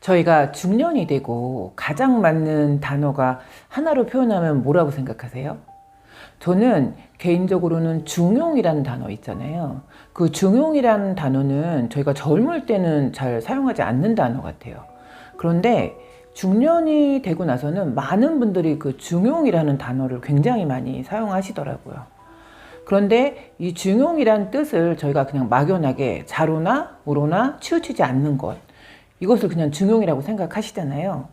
저희가 중년이 되고 가장 맞는 단어가 하나로 표현하면 뭐라고 생각하세요? 저는 개인적으로는 중용이라는 단어 있잖아요. 그 중용이라는 단어는 저희가 젊을 때는 잘 사용하지 않는 단어 같아요. 그런데 중년이 되고 나서는 많은 분들이 그 중용이라는 단어를 굉장히 많이 사용하시더라고요. 그런데 이 중용이라는 뜻을 저희가 그냥 막연하게 자로나 우로나 치우치지 않는 것, 이것을 그냥 중용이라고 생각하시잖아요.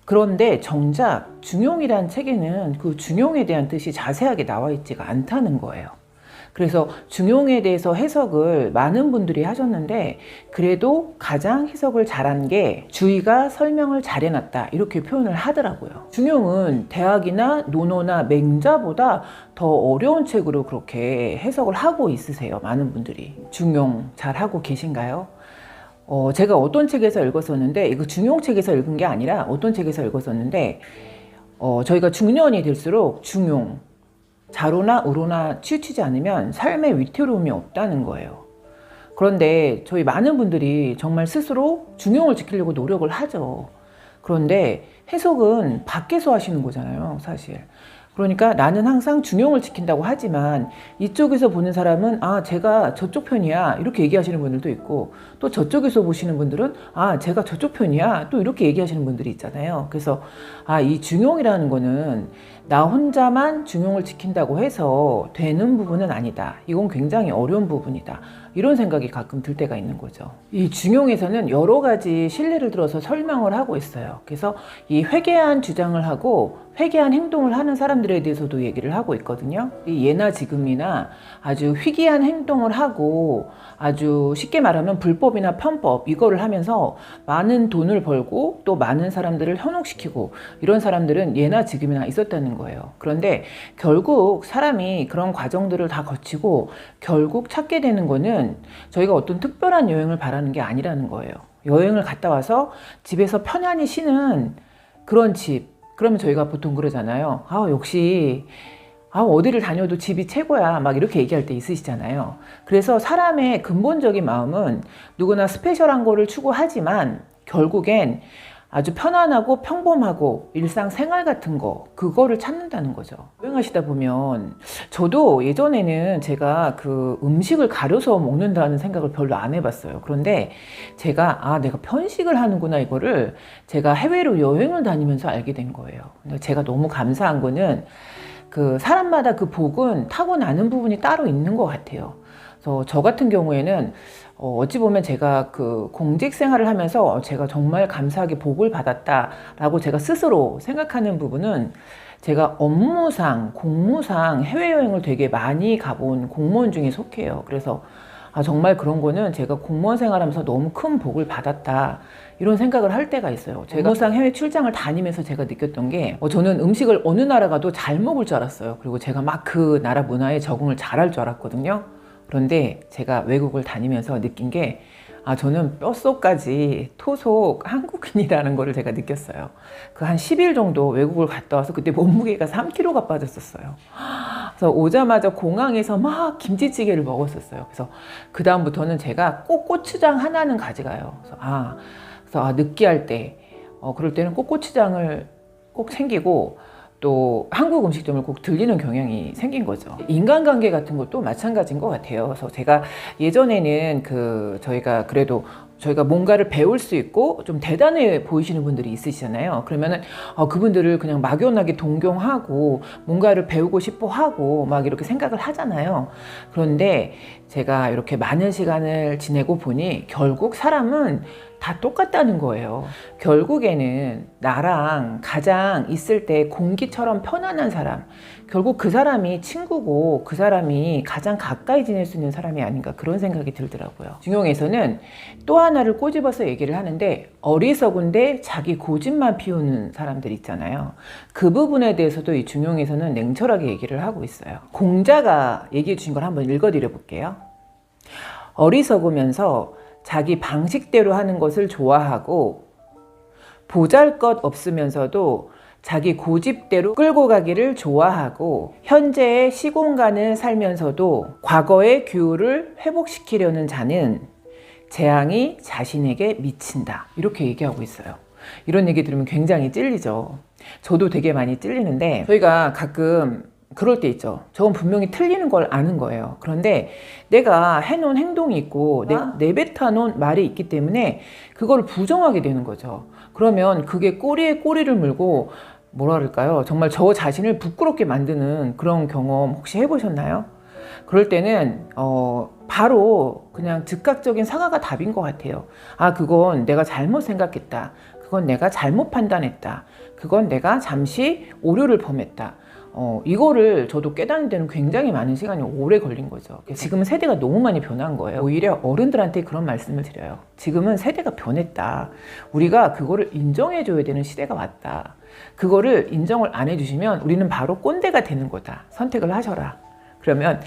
그런데 정작 중용이라는 책에는 그 중용에 대한 뜻이 자세하게 나와 있지가 않다는 거예요. 그래서 중용에 대해서 해석을 많은 분들이 하셨는데, 그래도 가장 해석을 잘한 게 주희가 설명을 잘 해놨다, 이렇게 표현을 하더라고요. 중용은 대학이나 논어나 맹자보다 더 어려운 책으로 그렇게 해석을 하고 있으세요. 많은 분들이. 중용 잘하고 계신가요? 제가 어떤 책에서 읽었었는데, 이거 중용책에서 읽은 게 아니라 어떤 책에서 읽었었는데, 저희가 중년이 될수록 중용, 자로나 우로나 치우치지 않으면 삶에 위태로움이 없다는 거예요. 그런데 저희 많은 분들이 정말 스스로 중용을 지키려고 노력을 하죠. 그런데 해석은 밖에서 하시는 거잖아요, 사실. 그러니까 나는 항상 중용을 지킨다고 하지만 이쪽에서 보는 사람은 제가 저쪽 편이야, 이렇게 얘기하시는 분들도 있고, 또 저쪽에서 보시는 분들은 제가 저쪽 편이야, 또 이렇게 얘기하시는 분들이 있잖아요. 그래서 이 중용이라는 거는 나 혼자만 중용을 지킨다고 해서 되는 부분은 아니다, 이건 굉장히 어려운 부분이다, 이런 생각이 가끔 들 때가 있는 거죠. 이 중용에서는 여러 가지 실례를 들어서 설명을 하고 있어요. 그래서 이 회개한 주장을 하고 회개한 행동을 하는 사람들에 대해서도 얘기를 하고 있거든요. 이 예나 지금이나 아주 희귀한 행동을 하고, 아주 쉽게 말하면 불법이나 편법, 이거를 하면서 많은 돈을 벌고 또 많은 사람들을 현혹시키고, 이런 사람들은 예나 지금이나 있었다는 거예요. 그런데 결국 사람이 그런 과정들을 다 거치고 결국 찾게 되는 거는 저희가 어떤 특별한 여행을 바라는 게 아니라는 거예요. 여행을 갔다 와서 집에서 편안히 쉬는 그런 집, 그러면 저희가 보통 그러잖아요. 역시 어디를 다녀도 집이 최고야, 막 이렇게 얘기할 때 있으시잖아요. 그래서 사람의 근본적인 마음은 누구나 스페셜한 거를 추구하지만 결국엔 아주 편안하고 평범하고 일상생활 같은 거, 그거를 찾는다는 거죠. 여행하시다 보면 저도 예전에는 제가 그 음식을 가려서 먹는다는 생각을 별로 안 해봤어요. 그런데 제가 내가 편식을 하는구나, 이거를 제가 해외로 여행을 다니면서 알게 된 거예요. 근데 제가 너무 감사한 거는 그 사람마다 그 복은 타고나는 부분이 따로 있는 것 같아요. 그래서 저 같은 경우에는 어찌 보면 제가 그 공직 생활을 하면서 제가 정말 감사하게 복을 받았다라고 제가 스스로 생각하는 부분은, 제가 업무상, 공무상 해외여행을 되게 많이 가본 공무원 중에 속해요. 그래서 정말 그런 거는 제가 공무원 생활하면서 너무 큰 복을 받았다, 이런 생각을 할 때가 있어요. 제가 업무상 해외 출장을 다니면서 제가 느꼈던 게, 저는 음식을 어느 나라 가도 잘 먹을 줄 알았어요. 그리고 제가 막 그 나라 문화에 적응을 잘할 줄 알았거든요. 그런데 제가 외국을 다니면서 느낀 게, 저는 뼛속까지 토속 한국인이라는 거를 제가 느꼈어요. 그 한 10일 정도 외국을 갔다 와서 그때 몸무게가 3kg가 빠졌었어요. 그래서 오자마자 공항에서 막 김치찌개를 먹었었어요. 그래서 그 다음부터는 제가 꼭 고추장 하나는 가져가요. 그래서 느끼할 때, 그럴 때는 꼭 고추장을 꼭 챙기고, 또 한국 음식점을 꼭 들리는 경향이 생긴 거죠. 인간관계 같은 것도 마찬가지인 것 같아요. 그래서 제가 예전에는 저희가 그래도 저희가 뭔가를 배울 수 있고 좀 대단해 보이시는 분들이 있으시잖아요. 그러면은 그분들을 그냥 막연하게 동경하고 뭔가를 배우고 싶어 하고 막 이렇게 생각을 하잖아요. 그런데 제가 이렇게 많은 시간을 지내고 보니 결국 사람은 다 똑같다는 거예요. 결국에는 나랑 가장 있을 때 공기처럼 편안한 사람, 결국 그 사람이 친구고 그 사람이 가장 가까이 지낼 수 있는 사람이 아닌가, 그런 생각이 들더라고요. 중용에서는 또 하나를 꼬집어서 얘기를 하는데, 어리석은데 자기 고집만 피우는 사람들 있잖아요. 그 부분에 대해서도 이 중용에서는 냉철하게 얘기를 하고 있어요. 공자가 얘기해 주신 걸 한번 읽어드려 볼게요. 어리석으면서 자기 방식대로 하는 것을 좋아하고, 보잘것 없으면서도 자기 고집대로 끌고 가기를 좋아하고, 현재의 시공간을 살면서도 과거의 규율을 회복시키려는 자는 재앙이 자신에게 미친다. 이렇게 얘기하고 있어요. 이런 얘기 들으면 굉장히 찔리죠. 저도 되게 많이 찔리는데 저희가 가끔 그럴 때 있죠. 저건 분명히 틀리는 걸 아는 거예요. 그런데 내가 해놓은 행동이 있고 내뱉어 놓은 말이 있기 때문에 그걸 부정하게 되는 거죠. 그러면 그게 꼬리에 꼬리를 물고 뭐라 그럴까요? 정말 저 자신을 부끄럽게 만드는 그런 경험 혹시 해보셨나요? 그럴 때는 바로 그냥 즉각적인 사과가 답인 것 같아요. 아, 그건 내가 잘못 생각했다. 그건 내가 잘못 판단했다. 그건 내가 잠시 오류를 범했다. 이거를 저도 깨닫는 데는 굉장히 많은 시간이 오래 걸린 거죠. 지금은 세대가 너무 많이 변한 거예요. 오히려 어른들한테 그런 말씀을 드려요. 지금은 세대가 변했다. 우리가 그거를 인정해줘야 되는 시대가 왔다. 그거를 인정을 안 해주시면 우리는 바로 꼰대가 되는 거다. 선택을 하셔라. 그러면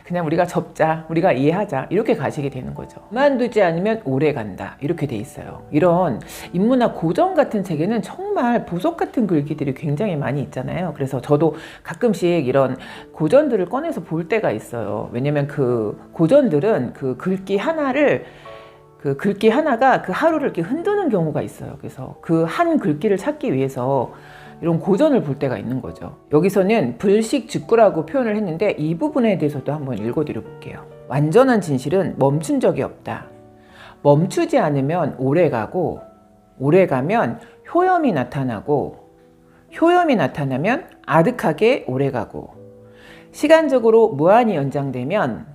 그냥 우리가 접자, 우리가 이해하자, 이렇게 가시게 되는 거죠. 그만두지 않으면 오래 간다, 이렇게 돼 있어요. 이런 인문학 고전 같은 책에는 정말 보석 같은 글귀들이 굉장히 많이 있잖아요. 그래서 저도 가끔씩 이런 고전들을 꺼내서 볼 때가 있어요. 왜냐면 그 고전들은 그 글귀 하나가 그 하루를 이렇게 흔드는 경우가 있어요. 그래서 그 한 글귀를 찾기 위해서 이런 고전을 볼 때가 있는 거죠. 여기서는 불식즉구라고 표현을 했는데 이 부분에 대해서도 한번 읽어드려 볼게요. 완전한 진실은 멈춘 적이 없다. 멈추지 않으면 오래 가고, 오래 가면 효염이 나타나고, 효염이 나타나면 아득하게 오래 가고, 시간적으로 무한히 연장되면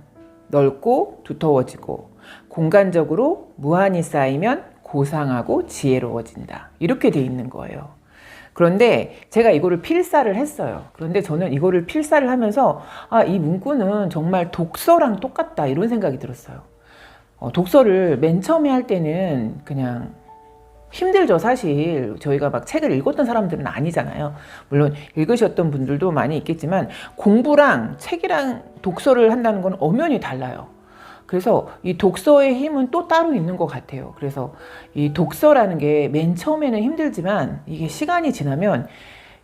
넓고 두터워지고, 공간적으로 무한히 쌓이면 고상하고 지혜로워진다. 이렇게 돼 있는 거예요. 그런데 제가 이거를 필사를 했어요. 그런데 저는 이거를 필사를 하면서 이 문구는 정말 독서랑 똑같다, 이런 생각이 들었어요. 독서를 맨 처음에 할 때는 그냥 힘들죠. 사실 저희가 막 책을 읽었던 사람들은 아니잖아요. 물론 읽으셨던 분들도 많이 있겠지만 공부랑 책이랑 독서를 한다는 건 엄연히 달라요. 그래서 이 독서의 힘은 또 따로 있는 것 같아요. 그래서 이 독서라는 게 맨 처음에는 힘들지만 이게 시간이 지나면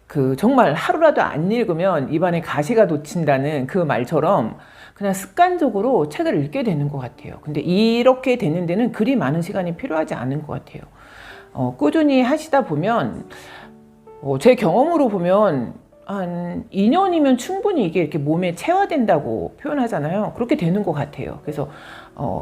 그 정말 하루라도 안 읽으면 입안에 가시가 돋친다는 그 말처럼 그냥 습관적으로 책을 읽게 되는 것 같아요. 근데 이렇게 되는 데는 그리 많은 시간이 필요하지 않은 것 같아요. 꾸준히 하시다 보면 제 경험으로 보면 한 2년이면 충분히 이게 이렇게 몸에 체화된다고 표현하잖아요. 그렇게 되는 것 같아요. 그래서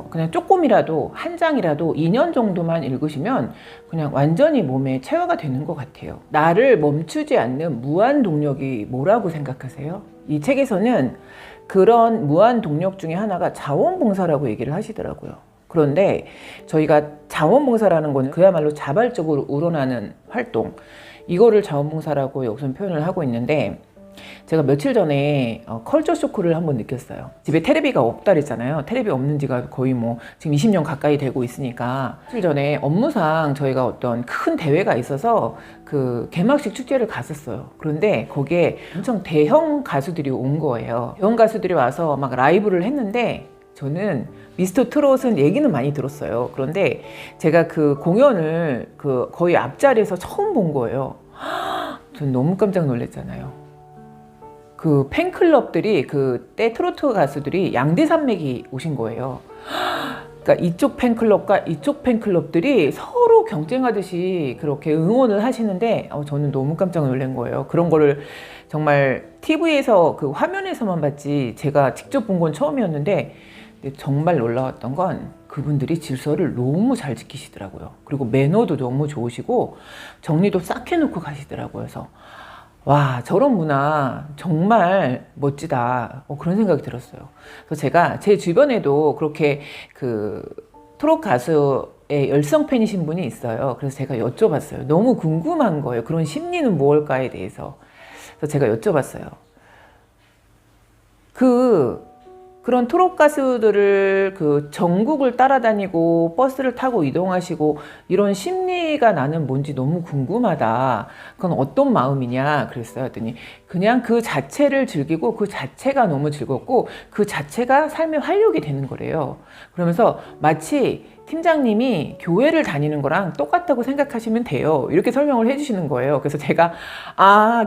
그냥 조금이라도 한 장이라도 2년 정도만 읽으시면 그냥 완전히 몸에 체화가 되는 것 같아요. 나를 멈추지 않는 무한 동력이 뭐라고 생각하세요? 이 책에서는 그런 무한 동력 중에 하나가 자원봉사라고 얘기를 하시더라고요. 그런데 저희가 자원봉사라는 거는 그야말로 자발적으로 우러나는 활동, 이거를 자원봉사라고 여기서 표현을 하고 있는데 제가 며칠 전에 컬처 쇼크를 한번 느꼈어요. 집에 테레비가 없다 그랬잖아요. 테레비 없는 지가 거의 지금 20년 가까이 되고 있으니까 며칠 전에 업무상 저희가 어떤 큰 대회가 있어서 그 개막식 축제를 갔었어요. 그런데 거기에 엄청 대형 가수들이 온 거예요. 대형 가수들이 와서 막 라이브를 했는데 저는 미스터 트롯은 얘기는 많이 들었어요. 그런데 제가 그 공연을 그 거의 앞자리에서 처음 본 거예요. 전 너무 깜짝 놀랐잖아요. 그 팬클럽들이 그때 트로트 가수들이 양대산맥이 오신 거예요. 그러니까 이쪽 팬클럽과 이쪽 팬클럽들이 서로 경쟁하듯이 그렇게 응원을 하시는데 저는 너무 깜짝 놀란 거예요. 그런 거를 정말 TV에서 그 화면에서만 봤지 제가 직접 본 건 처음이었는데 정말 놀라웠던 건 그분들이 질서를 너무 잘 지키시더라고요. 그리고 매너도 너무 좋으시고 정리도 싹 해놓고 가시더라고요. 그래서 와, 저런 문화 정말 멋지다, 그런 생각이 들었어요. 그래서 제가 제 주변에도 그렇게 그 트롯 가수의 열성 팬이신 분이 있어요. 그래서 제가 여쭤봤어요. 너무 궁금한 거예요. 그런 심리는 무엇일까에 대해서. 그래서 제가 여쭤봤어요. 그런 트롯 가수들을 그 전국을 따라다니고 버스를 타고 이동하시고 이런 심리가 나는 뭔지 너무 궁금하다. 그건 어떤 마음이냐 그랬어요. 했더니 그냥 그 자체를 즐기고 그 자체가 너무 즐겁고 그 자체가 삶의 활력이 되는 거래요. 그러면서 마치 팀장님이 교회를 다니는 거랑 똑같다고 생각하시면 돼요. 이렇게 설명을 해주시는 거예요. 그래서 제가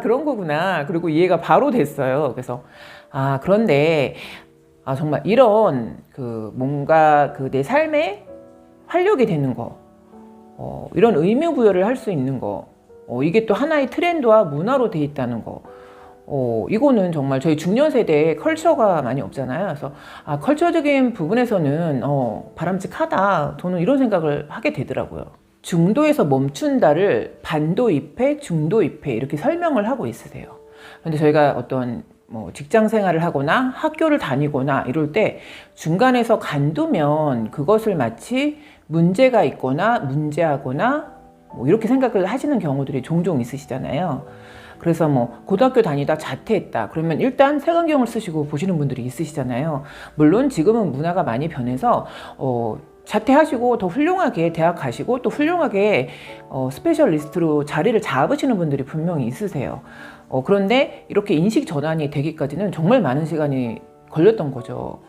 그런 거구나. 그리고 이해가 바로 됐어요. 그래서 그런데 정말 이런 뭔가 내 삶에 활력이 되는 거, 이런 의미부여를 할 수 있는 거, 이게 또 하나의 트렌드와 문화로 돼 있다는 거, 이거는 정말 저희 중년 세대에 컬처가 많이 없잖아요. 그래서 컬처적인 부분에서는 바람직하다. 저는 이런 생각을 하게 되더라고요. 중도에서 멈춘다를 반도입회, 중도입회 이렇게 설명을 하고 있으세요. 근데 저희가 어떤 직장 생활을 하거나 학교를 다니거나 이럴 때 중간에서 간두면 그것을 마치 문제가 있거나 문제하거나 이렇게 생각을 하시는 경우들이 종종 있으시잖아요. 그래서 고등학교 다니다 자퇴했다 그러면 일단 색안경을 쓰시고 보시는 분들이 있으시잖아요. 물론 지금은 문화가 많이 변해서 자퇴하시고 더 훌륭하게 대학 가시고 또 훌륭하게 스페셜리스트로 자리를 잡으시는 분들이 분명히 있으세요. 그런데 이렇게 인식 전환이 되기까지는 정말 많은 시간이 걸렸던 거죠.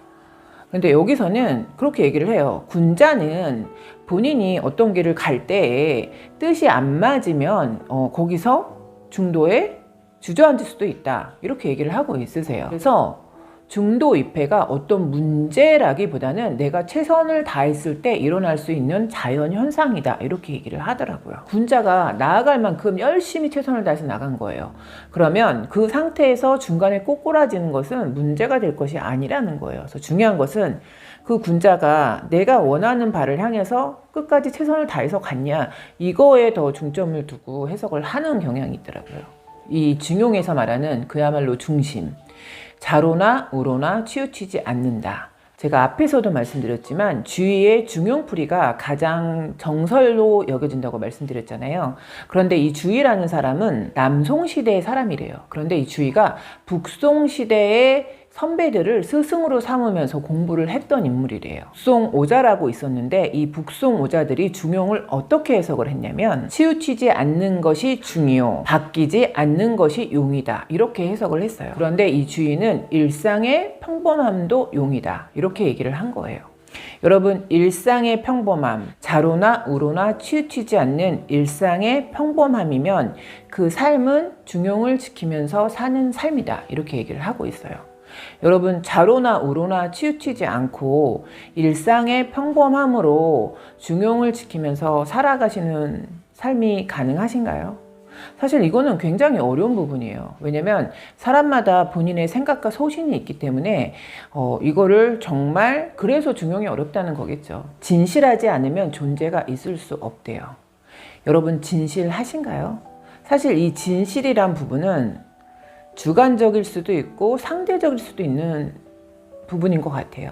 근데 여기서는 그렇게 얘기를 해요. 군자는 본인이 어떤 길을 갈 때에 뜻이 안 맞으면 거기서 중도에 주저앉을 수도 있다. 이렇게 얘기를 하고 있으세요. 그래서 중도입회가 어떤 문제라기보다는 내가 최선을 다했을 때 일어날 수 있는 자연현상이다. 이렇게 얘기를 하더라고요. 군자가 나아갈 만큼 열심히 최선을 다해서 나간 거예요. 그러면 그 상태에서 중간에 꼬꾸라지는 것은 문제가 될 것이 아니라는 거예요. 그래서 중요한 것은 그 군자가 내가 원하는 바를 향해서 끝까지 최선을 다해서 갔냐, 이거에 더 중점을 두고 해석을 하는 경향이 있더라고요. 이 중용에서 말하는 그야말로 중심, 자로나 우로나 치우치지 않는다. 제가 앞에서도 말씀드렸지만 주위의 중용풀이가 가장 정설로 여겨진다고 말씀드렸잖아요. 그런데 이 주위라는 사람은 남송시대의 사람이래요. 그런데 이 주위가 북송시대의 선배들을 스승으로 삼으면서 공부를 했던 인물이래요. 북송오자라고 있었는데 이 북송오자들이 중용을 어떻게 해석을 했냐면 치우치지 않는 것이 중요, 바뀌지 않는 것이 용이다. 이렇게 해석을 했어요. 그런데 이 주인은 일상의 평범함도 용이다. 이렇게 얘기를 한 거예요. 여러분, 일상의 평범함, 자로나 우로나 치우치지 않는 일상의 평범함이면 그 삶은 중용을 지키면서 사는 삶이다. 이렇게 얘기를 하고 있어요. 여러분, 자로나 우로나 치우치지 않고 일상의 평범함으로 중용을 지키면서 살아가시는 삶이 가능하신가요? 사실 이거는 굉장히 어려운 부분이에요. 왜냐면 사람마다 본인의 생각과 소신이 있기 때문에 이거를 정말 그래서 중용이 어렵다는 거겠죠. 진실하지 않으면 존재가 있을 수 없대요. 여러분, 진실하신가요? 사실 이 진실이란 부분은 주관적일 수도 있고 상대적일 수도 있는 부분인 것 같아요.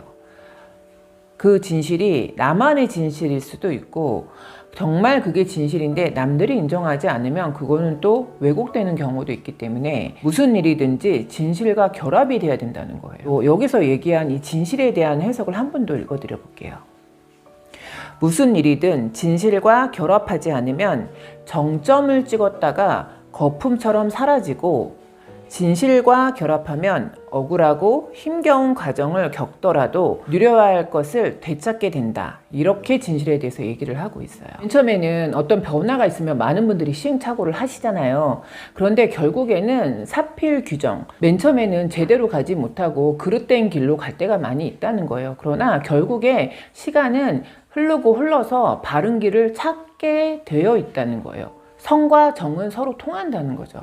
그 진실이 나만의 진실일 수도 있고 정말 그게 진실인데 남들이 인정하지 않으면 그거는 또 왜곡되는 경우도 있기 때문에 무슨 일이든지 진실과 결합이 돼야 된다는 거예요. 여기서 얘기한 이 진실에 대한 해석을 한 번 더 읽어드려 볼게요. 무슨 일이든 진실과 결합하지 않으면 정점을 찍었다가 거품처럼 사라지고 진실과 결합하면 억울하고 힘겨운 과정을 겪더라도 누려야 할 것을 되찾게 된다. 이렇게 진실에 대해서 얘기를 하고 있어요. 맨 처음에는 어떤 변화가 있으면 많은 분들이 시행착오를 하시잖아요. 그런데 결국에는 사필 규정, 맨 처음에는 제대로 가지 못하고 그릇된 길로 갈 때가 많이 있다는 거예요. 그러나 결국에 시간은 흐르고 흘러서 바른 길을 찾게 되어 있다는 거예요. 성과 정은 서로 통한다는 거죠.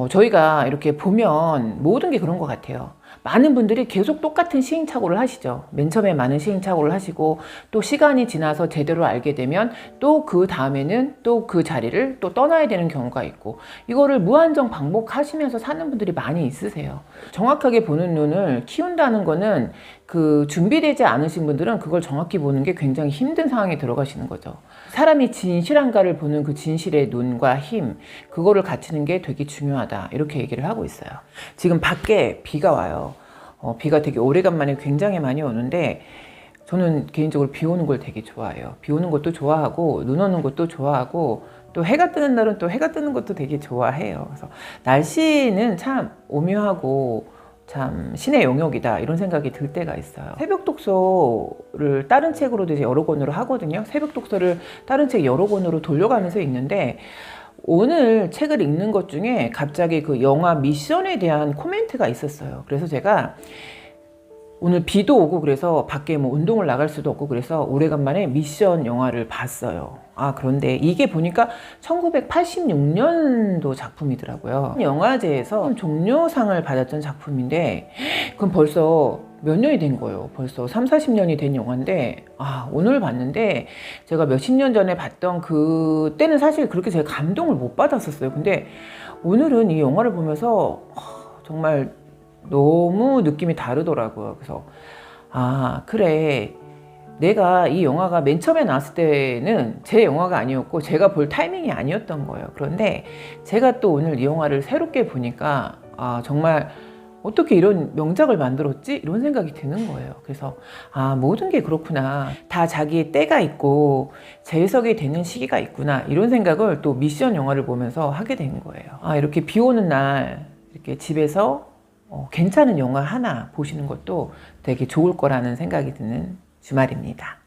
저희가 이렇게 보면 모든 게 그런 것 같아요. 많은 분들이 계속 똑같은 시행착오를 하시죠. 맨 처음에 많은 시행착오를 하시고 또 시간이 지나서 제대로 알게 되면 또 그 다음에는 또 그 자리를 또 떠나야 되는 경우가 있고 이거를 무한정 반복하시면서 사는 분들이 많이 있으세요. 정확하게 보는 눈을 키운다는 거는 그 준비되지 않으신 분들은 그걸 정확히 보는 게 굉장히 힘든 상황에 들어가시는 거죠. 사람이 진실한가를 보는 그 진실의 눈과 힘, 그거를 갖추는 게 되게 중요하다. 이렇게 얘기를 하고 있어요. 지금 밖에 비가 와요. 비가 되게 오래간만에 굉장히 많이 오는데 저는 개인적으로 비 오는 걸 되게 좋아해요. 비 오는 것도 좋아하고 눈 오는 것도 좋아하고 또 해가 뜨는 날은 또 해가 뜨는 것도 되게 좋아해요. 그래서 날씨는 참 오묘하고 참 신의 영역이다 이런 생각이 들 때가 있어요. 새벽 독서를 다른 책으로도 이제 여러 권으로 하거든요. 새벽 독서를 다른 책 여러 권으로 돌려가면서 읽는데 오늘 책을 읽는 것 중에 갑자기 그 영화 미션에 대한 코멘트가 있었어요. 그래서 제가 오늘 비도 오고 그래서 밖에 뭐 운동을 나갈 수도 없고 그래서 오래간만에 미션 영화를 봤어요. 아, 그런데 이게 보니까 1986년도 작품이더라고요. 영화제에서 종려상을 받았던 작품인데 그럼 벌써 몇 년이 된 거예요. 벌써 3, 40년이 된 영화인데 오늘 봤는데 제가 몇십 년 전에 봤던 그때는 사실 그렇게 제가 감동을 못 받았었어요. 근데 오늘은 이 영화를 보면서 정말 너무 느낌이 다르더라고요. 그래서 그래, 내가 이 영화가 맨 처음에 나왔을 때는 제 영화가 아니었고 제가 볼 타이밍이 아니었던 거예요. 그런데 제가 또 오늘 이 영화를 새롭게 보니까 정말 어떻게 이런 명작을 만들었지? 이런 생각이 드는 거예요. 그래서 모든 게 그렇구나. 다 자기의 때가 있고 재해석이 되는 시기가 있구나. 이런 생각을 또 미션 영화를 보면서 하게 된 거예요. 이렇게 비 오는 날 이렇게 집에서 괜찮은 영화 하나 보시는 것도 되게 좋을 거라는 생각이 드는 주말입니다.